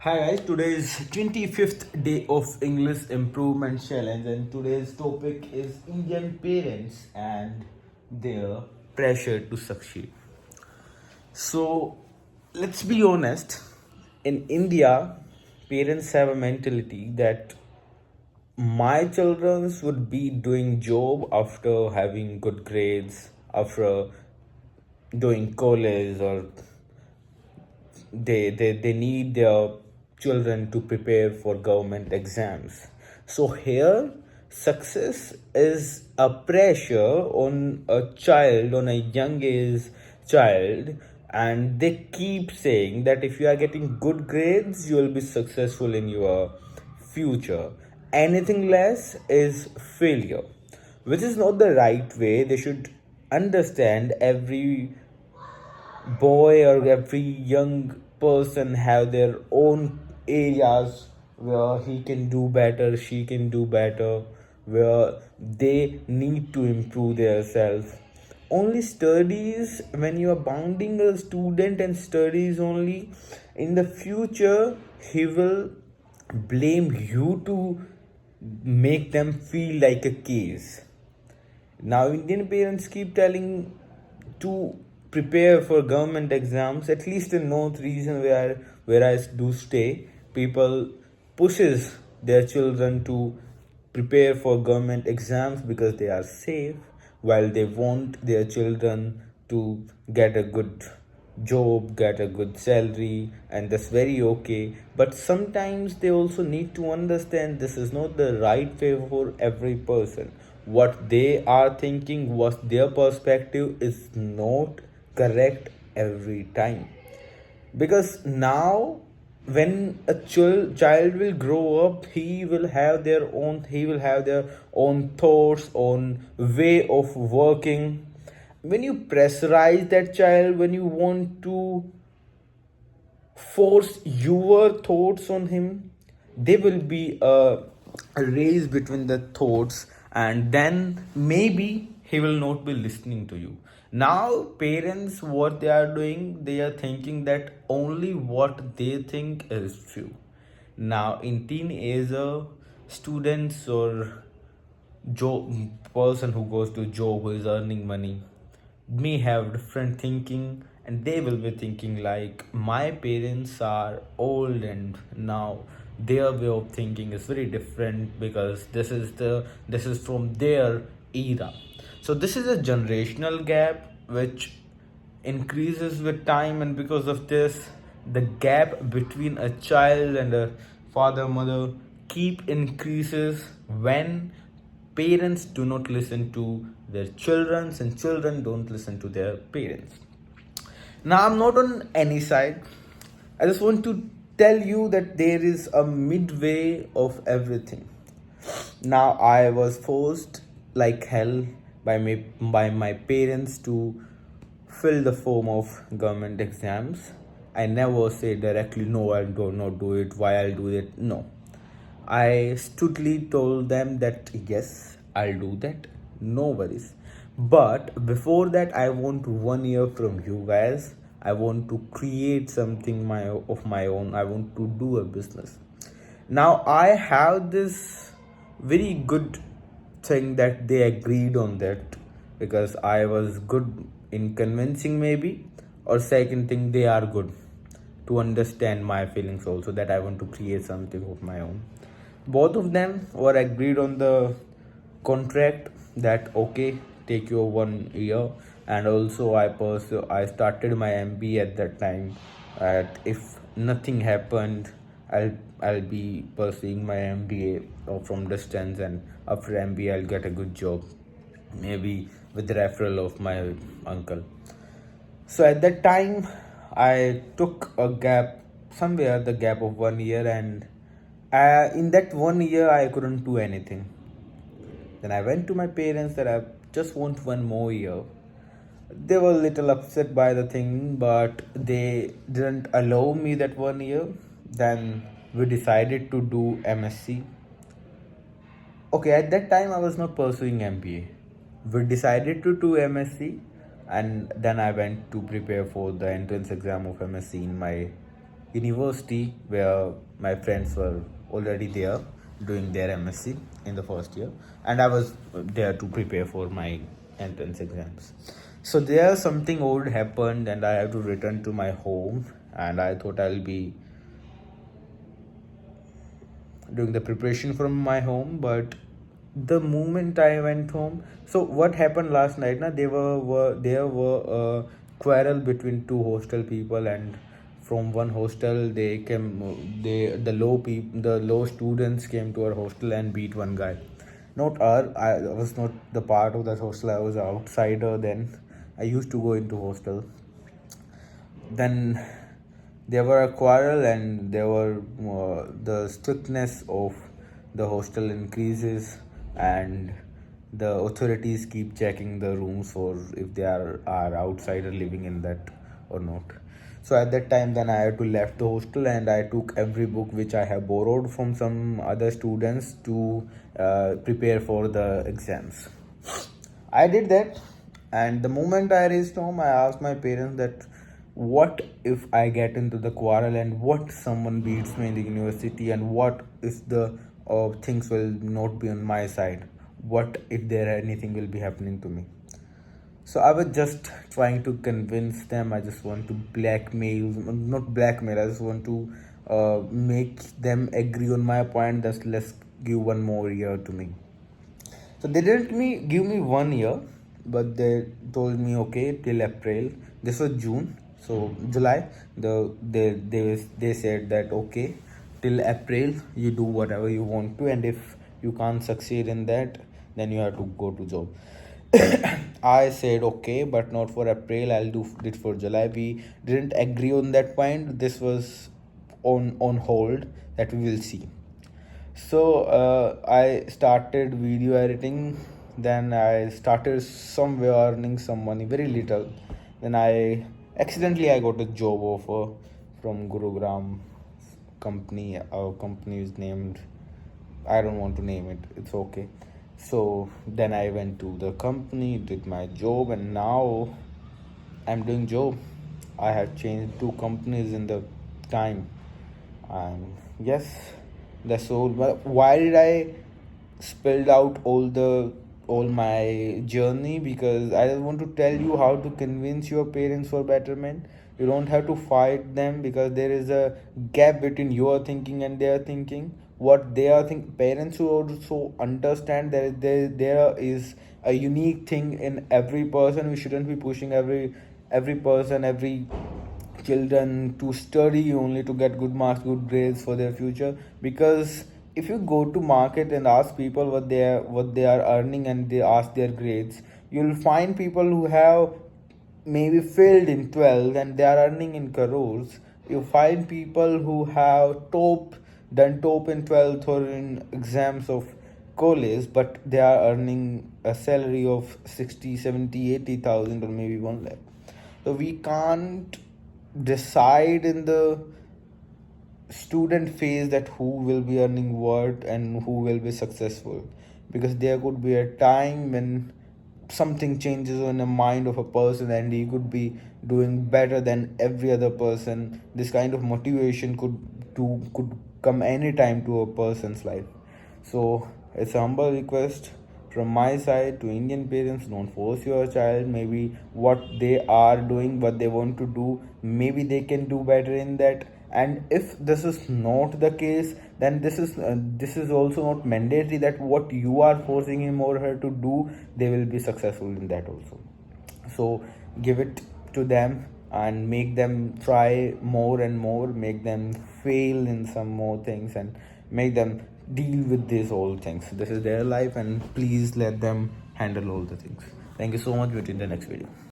Hi guys, today is 25th day of English Improvement Challenge and today's topic is Indian parents and their pressure to succeed. So let's be honest, in India, parents have a mentality that my children would be doing job after having good grades, after doing college, or they need their children to prepare for government exams. So here success is a pressure on a child, on a young age child, and they keep saying that if you are getting good grades you will be successful in your future. Anything less is failure, which is not the right way. They should understand every boy or every young person have their own areas where he can do better, she can do better, where they need to improve themselves. Only studies, when you are bounding a student and studies only, in the future he will blame you to make them feel like a case. Now, Indian parents keep telling to prepare for government exams. At least in North region where I do stay, people pushes their children to prepare for government exams because they are safe, while they want their children to get a good job, get a good salary, and that's very okay. But sometimes they also need to understand this is not the right way for every person. What they are thinking, what their perspective is not correct every time. Because now when a child will grow up, he will have their own thoughts, own way of working. When you pressurize that child, when you want to force your thoughts on him, there will be a race between the thoughts, and then maybe he will not be listening to you. Now parents, what they are doing, they are thinking that only what they think is true. Now in teenager students or job person who goes to job, who is earning money, may have different thinking, and they will be thinking like my parents are old and now their way of thinking is very different because this is from their era. So this is a generational gap which increases with time, and because of this the gap between a child and a father mother keep increases when parents do not listen to their children and children don't listen to their parents. Now I'm not on any side. I just want to tell you that there is a midway of everything. Now I was forced like hell by my parents to fill the form of government exams. I never say directly no, I'll do not do it, why I'll do it. No. I strictly told them that yes, I'll do that, no worries. But before that, I want 1 year from you guys. I want to create something of my own. I want to do a business. Now I have this very good thing that they agreed on that because I was good in convincing, maybe, or second thing, they are good to understand my feelings also, that I want to create something of my own. Both of them were agreed on the contract that okay, take your 1 year. And also I started my MBA at that time. That if nothing happened, I'll be pursuing my MBA from distance, and after MBA I'll get a good job, maybe with the referral of my uncle. So at that time, I took a gap, somewhere the gap of 1 year, and in that 1 year, I couldn't do anything. Then I went to my parents that I just want 1 more year. They were a little upset by the thing, but they didn't allow me that 1 year. Then we decided to do MSc. Okay, at that time I was not pursuing MBA. We decided to do MSc, and then I went to prepare for the entrance exam of MSc in my university where my friends were already there doing their MSc in the first year, and I was there to prepare for my entrance exams. So there something odd happened, and I have to return to my home, and I thought I'll be doing the preparation from my home. But the moment I went home, so what happened last night na, there were a quarrel between two hostel people, and from one hostel they came, the low students came to our hostel and beat one guy. Not our, I was not the part of that hostel, I was an outsider then. I used to go into hostel. Then there were a quarrel, and there were the strictness of the hostel increases, and the authorities keep checking the rooms for if are outsider living in that or not. So at that time, then I had to left the hostel, and I took every book which I have borrowed from some other students to prepare for the exams. I did that, and the moment I reached home, I asked my parents that what if I get into the quarrel, and what someone beats me in the university, and what if the things will not be on my side? What if there anything will be happening to me? So I was just trying to convince them. I just want to blackmail, not blackmail. I just want to make them agree on my point. That let's give one more year to me. So they didn't give me 1 year, but they told me okay till April. This was June, so July. They said that okay till April you do whatever you want to, and if you can't succeed in that, then you have to go to job. I said okay, but not for April. I'll do it for July. We didn't agree on that point. This was on hold. That we will see. So I started video editing. Then I started somewhere earning some money, very little. Then I got a job offer from Gurugram company. Our company is named, I don't want to name it. It's okay. So then I went to the company, did my job, and now I'm doing job. I have changed two companies in the time, and yes, that's all. But why did I spelled out all my journey? Because I just want to tell you how to convince your parents for betterment. You don't have to fight them, because there is a gap between your thinking and their thinking. What they are thinking, parents who also understand that there is a unique thing in every person. We shouldn't be pushing every person, every children to study only to get good marks, good grades for their future. Because if you go to market and ask people what they are earning, and they ask their grades, you'll find people who have maybe failed in 12 and they are earning in crores. You find people who have done top in 12th or in exams of college, but they are earning a salary of 60, 70, 80,000, or maybe 1 lakh. So we can't decide in the student phase that who will be earning what and who will be successful, because there could be a time when something changes in the mind of a person, and he could be doing better than every other person. This kind of motivation could come anytime to a person's life. So it's a humble request from my side to Indian parents: don't force your child. Maybe what they are doing, what they want to do, maybe they can do better in that. And if this is not the case, then this is also not mandatory that what you are forcing him or her to do, they will be successful in that also. So give it to them and make them try more and more, make them fail in some more things, and make them deal with these all things. This is their life, and please let them handle all the things. Thank you so much. Meet you in the next video.